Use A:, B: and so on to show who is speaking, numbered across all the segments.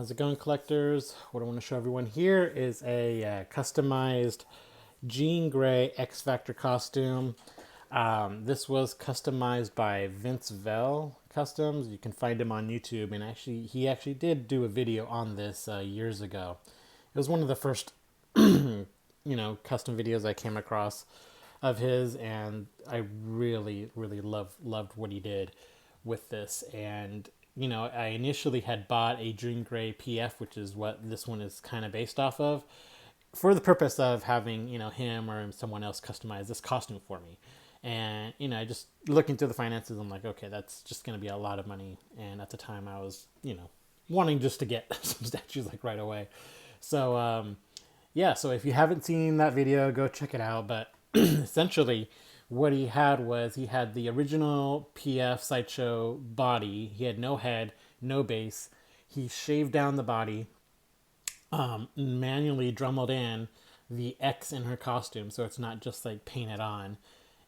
A: How's it going, collectors? What I want to show everyone here is a customized Jean Grey X Factor costume. This was customized by VinceVell Customs. You can find him on YouTube, and he actually did do a video on this years ago. It was one of the first, custom videos I came across of his, and I really, really loved what he did with this. And I initially had bought a Jean Grey PF, which is what this one is kind of based off of, for the purpose of having him or someone else customize this costume for me. And just looking through the finances, I'm like, okay, that's just going to be a lot of money. And at the time, I was wanting just to get some statues like right away. So so if you haven't seen that video, go check it out. But essentially, what he had was he had the original PF Sideshow body. He had no head, no base. He shaved down the body, manually drummed in the X in her costume, so it's not just like painted on.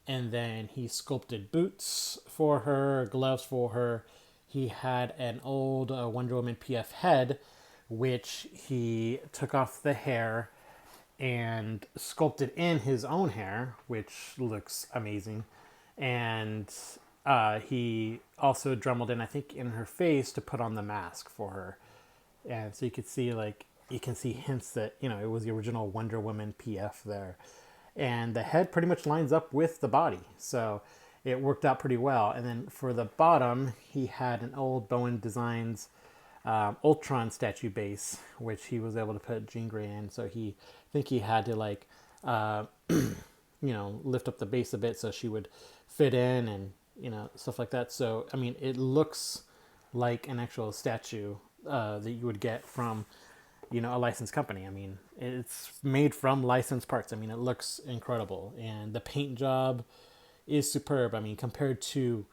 A: And then he sculpted boots for her, gloves for her. He had an old Wonder Woman PF head, which he took off the hair and sculpted in his own hair, which looks amazing. And he also drummed in, I think, in her face to put on the mask for her. And so you can see hints that, it was the original Wonder Woman PF there. And the head pretty much lines up with the body. So it worked out pretty well. And then for the bottom, he had an old Bowen Designs Ultron statue base, which he was able to put Jean Grey in. So I think he had to lift up the base a bit so she would fit in, and stuff like that. So I mean, it looks like an actual statue that you would get from a licensed company. I mean, it's made from licensed parts. I mean, it looks incredible, and the paint job is superb. I mean, compared to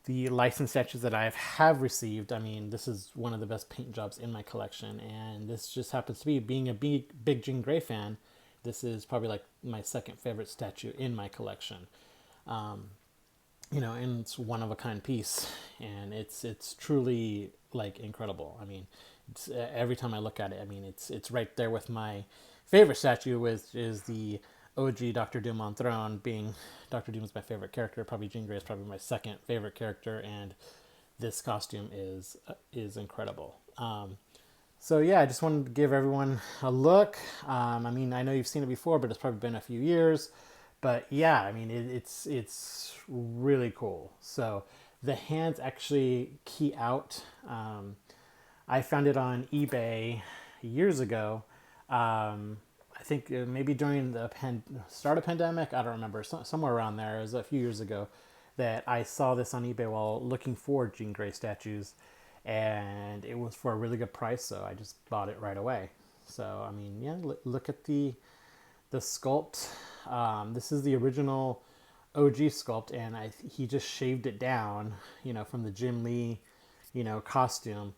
A: the licensed statues that I have received, I mean, this is one of the best paint jobs in my collection. And this just happens to be, being a big Jean Grey fan, this is probably like my second favorite statue in my collection. And it's one of a kind piece, and it's truly like incredible. I mean, it's, every time I look at it, I mean, it's right there with my favorite statue, which is the OG Doctor Doom on throne. Being Doctor Doom is my favorite character, probably Jean Grey is probably my second favorite character, and this costume is incredible. So yeah, I just wanted to give everyone a look. I mean, I know you've seen it before, but it's probably been a few years. But yeah, I mean, it's really cool. So the hands actually key out. I found it on eBay years ago. I think maybe during the start of pandemic, I don't remember, somewhere around there. It was a few years ago that I saw this on eBay while looking for Jean Grey statues, and it was for a really good price, so I just bought it right away. So I mean, yeah, look at the sculpt. This is the original OG sculpt, and he just shaved it down, from the Jim Lee, costume.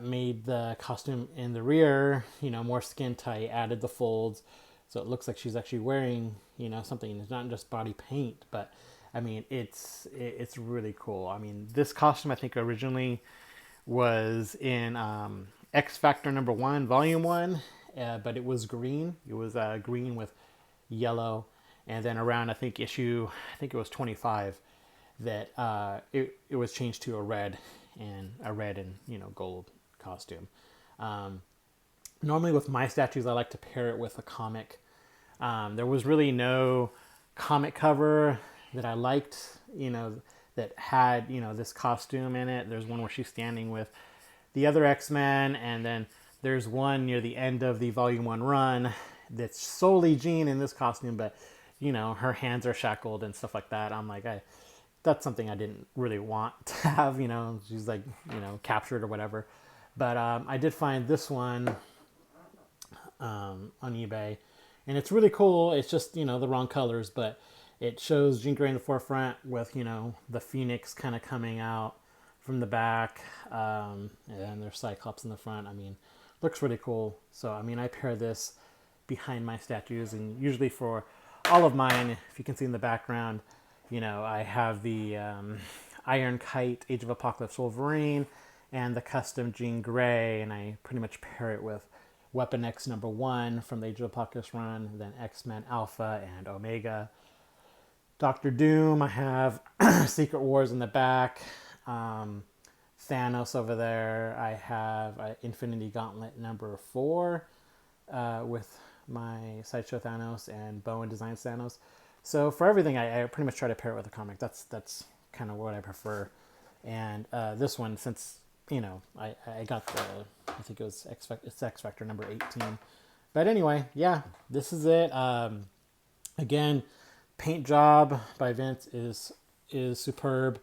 A: Made the costume in the rear, more skin tight, added the folds, so it looks like she's actually wearing, something. It's not just body paint, but I mean, it's really cool. I mean, this costume I think originally was in X Factor #1, Volume 1, but it was green. It was green with yellow, and then around I think it was 25, that it was changed to a red and gold costume. Normally with my statues, I like to pair it with a comic. There was really no comic cover that I liked, that had, this costume in it. There's one where she's standing with the other X-Men, and then there's one near the end of the Volume 1 run that's solely Jean in this costume, but, her hands are shackled and stuff like that. I'm like, that's something I didn't really want to have, she's like, captured or whatever. But I did find this one on eBay, and it's really cool. It's just, the wrong colors, but it shows Jean Grey in the forefront with, the Phoenix kind of coming out from the back, and there's Cyclops in the front. I mean, looks really cool. So, I mean, I pair this behind my statues, and usually for all of mine, if you can see in the background, I have the Iron Kite Age of Apocalypse Wolverine, and the custom Jean Grey, and I pretty much pair it with Weapon X #1 from the Age of Apocalypse run, then X-Men Alpha and Omega. Doctor Doom, I have Secret Wars in the back, Thanos over there. I have Infinity Gauntlet #4 with my Sideshow Thanos and Bowen Designs Thanos. So for everything, I pretty much try to pair it with a comic. That's kind of what I prefer. And this one, since I got I think it was X Factor #18. But anyway, yeah, this is it. Again, paint job by Vince is superb.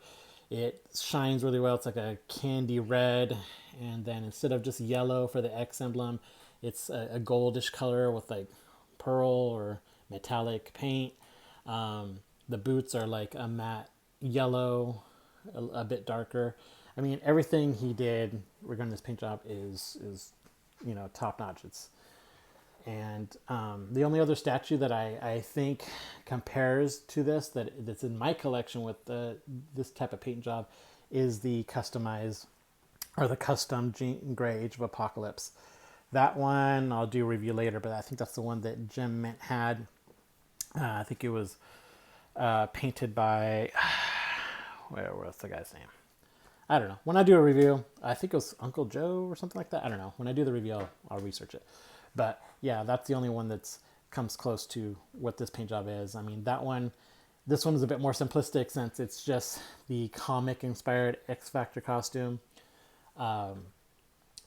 A: It shines really well. It's like a candy red, and then instead of just yellow for the X emblem, it's a goldish color with like pearl or metallic paint. The boots are like a matte yellow, a bit darker. I mean, everything he did regarding this paint job is top notch. And the only other statue that I think compares to this that's in my collection with this type of paint job is the customized or the custom Jean Grey Age of Apocalypse. That one I'll do a review later, but I think that's the one that Jim Mint had. I think it was painted by what's the guy's name? I don't know. When I do a review, I think it was Uncle Joe or something like that. I don't know. When I do the review, I'll research it. But yeah, that's the only one that's comes close to what this paint job is. I mean, this one is a bit more simplistic since it's just the comic-inspired X Factor costume.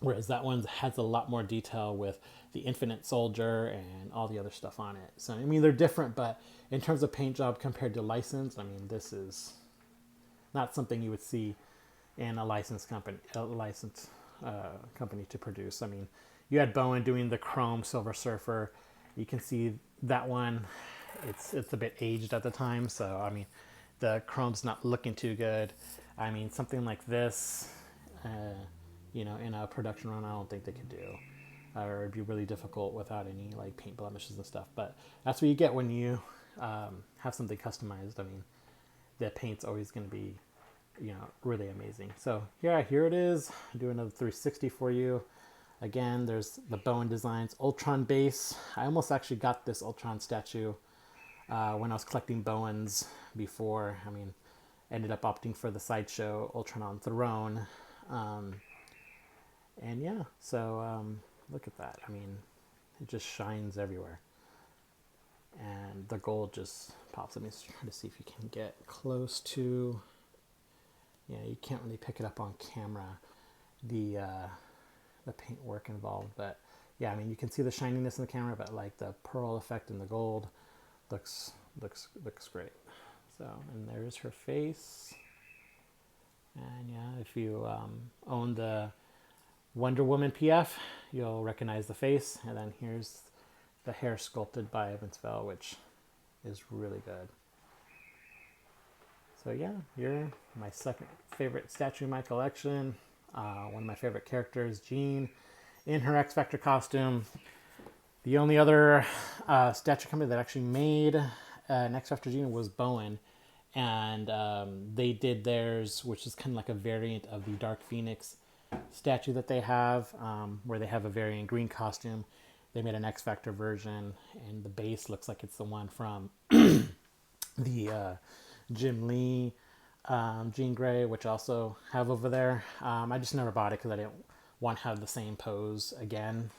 A: Whereas that one has a lot more detail with the Infinite Soldier and all the other stuff on it. So, I mean, they're different, but in terms of paint job compared to license, I mean, this is not something you would see in a licensed company, company to produce. I mean, you had Bowen doing the Chrome Silver Surfer. You can see that one, it's a bit aged at the time. So, I mean, the Chrome's not looking too good. I mean, something like this, in a production run, I don't think they could do. Or it'd be really difficult without any like paint blemishes and stuff. But that's what you get when you have something customized. I mean, the paint's always going to be, really amazing. So yeah, here it is. I'll do another 360 for you. Again, there's the Bowen Designs Ultron base. I almost actually got this Ultron statue when I was collecting Bowens before. I mean, ended up opting for the Sideshow Ultron on Throne. And yeah, so look at that. I mean, it just shines everywhere. And the gold just pops. Let me try to see if you can get close to... Yeah, you can't really pick it up on camera, the paint work involved. But yeah, I mean, you can see the shininess in the camera, but like the pearl effect in the gold looks great. So, and there's her face. And yeah, if you own the Wonder Woman PF, you'll recognize the face. And then here's the hair sculpted by VinceVell, which is really good. So yeah, you're my second favorite statue in my collection. One of my favorite characters, Jean, in her X Factor costume. The only other statue company that actually made an X Factor Jean was Bowen. And they did theirs, which is kind of like a variant of the Dark Phoenix statue that they have, where they have a variant green costume. They made an X Factor version, and the base looks like it's the one from the Jim Lee Jean Grey, which I also have over there. I just never bought it because I didn't want to have the same pose again.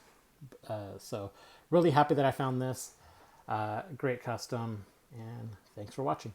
A: So really happy that I found this. Great custom, and thanks for watching.